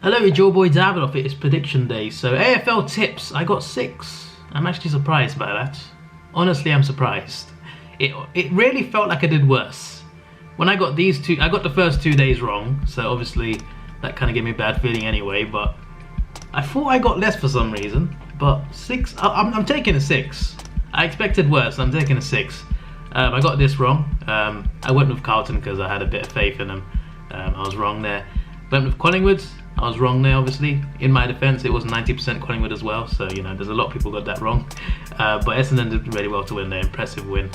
Hello, it's your boy Davidoff. It is prediction day. So AFL tips, I got 6. I'm actually surprised by that. Honestly, I'm surprised. It really felt like I did worse. When I got these two, I got the first 2 days wrong, so obviously that kind of gave me a bad feeling anyway, but I thought I got less for some reason, but 6, I'm taking a 6. I expected worse, I'm taking a 6. I got this wrong. I went with Carlton because I had a bit of faith in them. I was wrong there. Went with Collingwood. I was wrong there, obviously. In my defence, it was 90% Collingwood as well, so you know, there's a lot of people got that wrong. But Essendon did really well to win there, impressive win.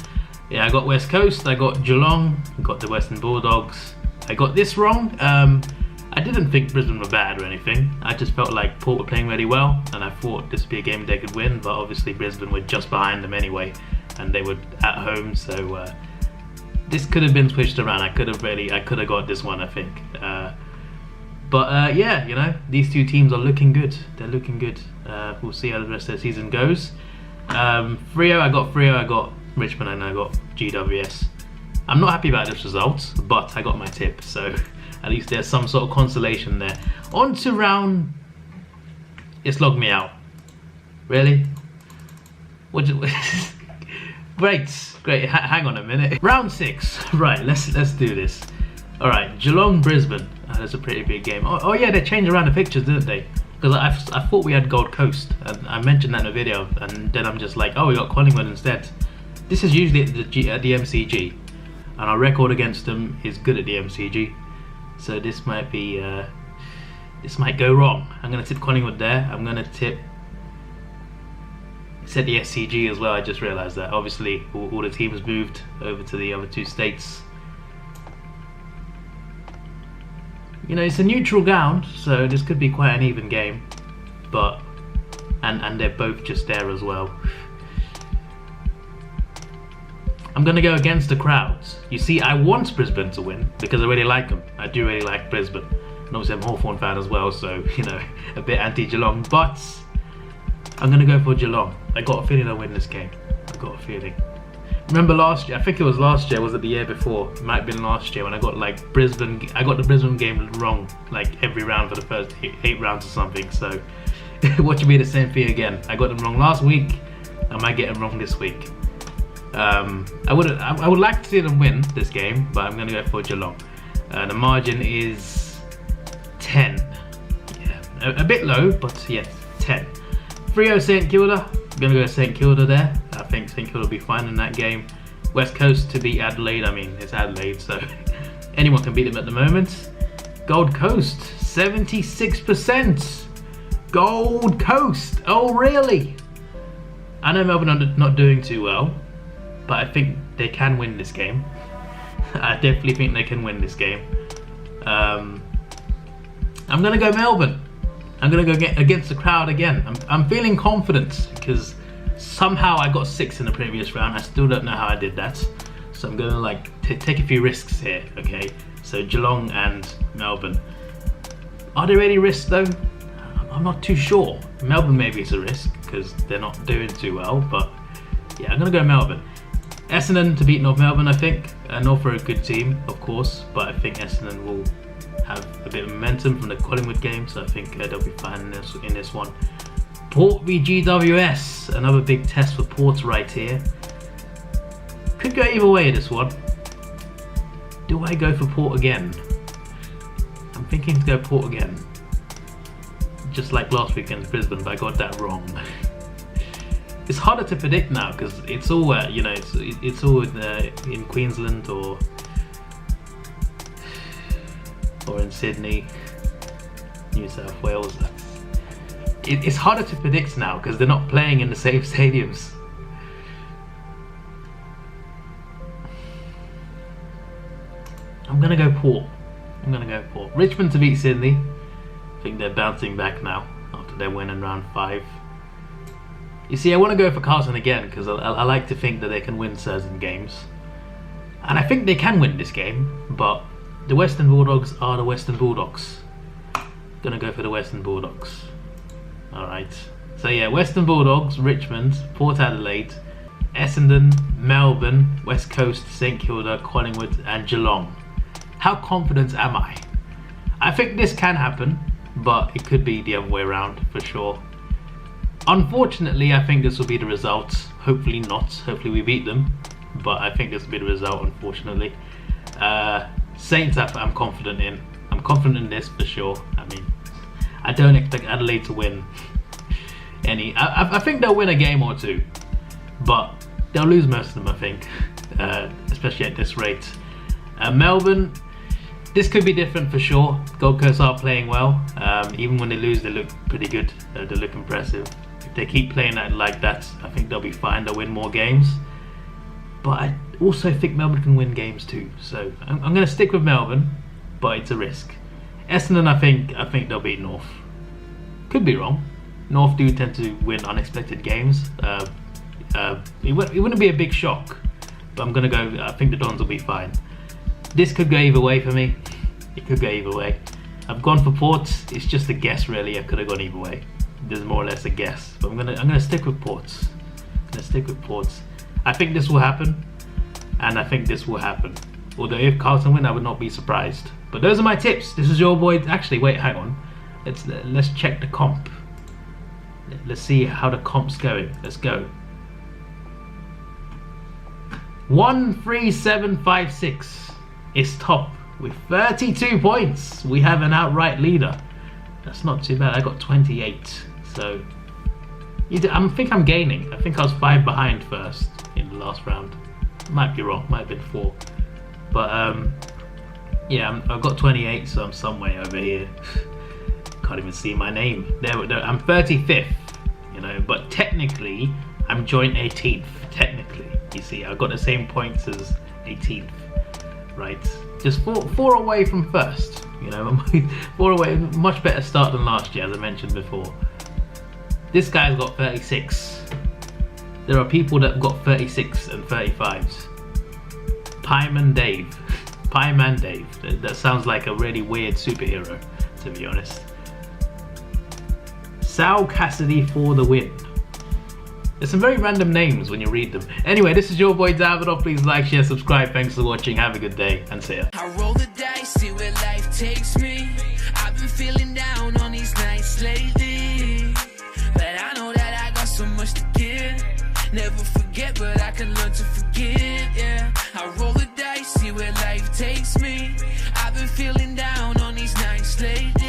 Yeah, I got West Coast, I got Geelong, I got the Western Bulldogs. I got this wrong. I didn't think Brisbane were bad or anything. I just felt like Port were playing really well, and I thought this would be a game they could win, but obviously Brisbane were just behind them anyway, and they were at home, so this could have been switched around. I could have got this one, I think. But yeah, you know, these two teams are looking good. They're looking good. We'll see how the rest of the season goes. Freo, I got Richmond, and I got GWS. I'm not happy about this result, but I got my tip, so at least there's some sort of consolation there. On to round... It's logged me out. Really? Great. Hang on a minute. Round 6. Right, let's do this. All right, Geelong, Brisbane. That's a pretty big game. Oh yeah, they changed around the pictures, didn't they? Because I thought we had Gold Coast, and I mentioned that in a video, and then I'm just like, oh, we got Collingwood instead. This is usually at the MCG, and our record against them is good at the MCG. So this might be, this might go wrong. I'm gonna tip Collingwood there. I'm gonna tip. It's at the SCG as well. I just realised that. Obviously, all the teams moved over to the other 2 states. You know, it's a neutral ground, so this could be quite an even game, but and they're both just there as well. I'm gonna go against the crowds. You see, I want Brisbane to win because I really like them. I do really like Brisbane, and obviously I'm a Hawthorn fan as well, so you know, a bit anti-Geelong. But I'm gonna go for Geelong. I got a feeling I'll win this game. I got a feeling. Remember last year? I think it was last year. Was it the year before? It might have been last year when I got like Brisbane. I got the Brisbane game wrong like every round for the first 8 rounds or something. So watch me the same thing again. I got them wrong last week. I might get them wrong this week. I would like to see them win this game, but I'm gonna go for Geelong. The margin is 10. Yeah, a bit low, but yes, 10. Freo, St Kilda. I'm gonna go St Kilda there. I think St Kilda will be fine in that game. West Coast to beat Adelaide. I mean, it's Adelaide, so anyone can beat them at the moment. Gold Coast, 76%. Gold Coast. Oh, really? I know Melbourne are not doing too well, but I think they can win this game. I definitely think they can win this game. I'm gonna go Melbourne. I'm gonna go against the crowd again. I'm feeling confident because somehow I got 6 in the previous round. I still don't know how I did that. So I'm gonna like take a few risks here, okay? So Geelong and Melbourne. Are there any risks though? I'm not too sure. Melbourne maybe is a risk because they're not doing too well, but yeah, I'm gonna go Melbourne. Essendon to beat North Melbourne, I think. North are a good team, of course, but I think Essendon will have a bit of momentum from the Collingwood game, so I think they'll be fine in this one. Port v GWS, another big test for Port right here. Could go either way this one. Do I go for Port again? I'm thinking to go Port again. Just like last week against Brisbane, but I got that wrong. It's harder to predict now because it's all you know, it's all in Queensland or in Sydney, New South Wales. It's harder to predict now because they're not playing in the same stadiums. I'm gonna go Port. Richmond to beat Sydney. I think they're bouncing back now after their win in round 5. You see, I want to go for Carlton again because I like to think that they can win certain games, and I think they can win this game. But the Western Bulldogs are the Western Bulldogs. Gonna go for the Western Bulldogs. Alright. So yeah, Western Bulldogs, Richmond, Port Adelaide, Essendon, Melbourne, West Coast, St Kilda, Collingwood and Geelong. How confident am I? I think this can happen. but it could be the other way around for sure. Unfortunately, I think this will be the result. Hopefully not. Hopefully we beat them, but I think this will be the result, unfortunately. Saints, I'm confident in. I'm confident in this for sure. I mean, I don't expect Adelaide to win any. I think they'll win a game or two, but they'll lose most of them, I think, especially at this rate. Melbourne, this could be different for sure. Gold Coast are playing well. Even when they lose, they look pretty good. They look impressive. If they keep playing like that, I think they'll be fine. They'll win more games. But I also think Melbourne can win games too. So I'm going to stick with Melbourne, but it's a risk. Essendon, I think they'll beat North. Could be wrong. North do tend to win unexpected games. It wouldn't be a big shock, but I'm going to go. I think the Dons will be fine. This could go either way for me. It could go either way. I've gone for Port. It's just a guess, really. I could have gone either way. There's more or less a guess, but I'm gonna stick with Port. I think this will happen, and I think this will happen. Although if Carlton win, I would not be surprised. But those are my tips. This is your boy. Actually, wait, hang on. Let's check the comp. Let's see how the comp's going. Let's go. 13756 is top with 32 points. We have an outright leader. That's not too bad. I got 28. So I think I'm gaining. I think I was 5 behind first in the last round. Might be wrong. Might have been 4. But yeah, I've got 28, so I'm somewhere over here. Can't even see my name. There, I'm 35th. You know, but technically I'm joint 18th. Technically, you see, I've got the same points as 18th, right? Just four away from first. You know, 4 away. Much better start than last year, as I mentioned before. This guy's got 36. There are people that have got 36 and 35s. Pieman Dave. Pieman Dave. That sounds like a really weird superhero, to be honest. Sal Cassidy for the win. There's some very random names when you read them. Anyway, this is your boy Davidoff. Please like, share, subscribe. Thanks for watching. Have a good day and see ya. I roll the dice, see where life takes me. I've been feeling down on these nights lately, but I know that I got so much to give. Never forget, but I can learn to forgive. Yeah, I roll the dice, see where life takes me. I've been feeling down on these nights lately.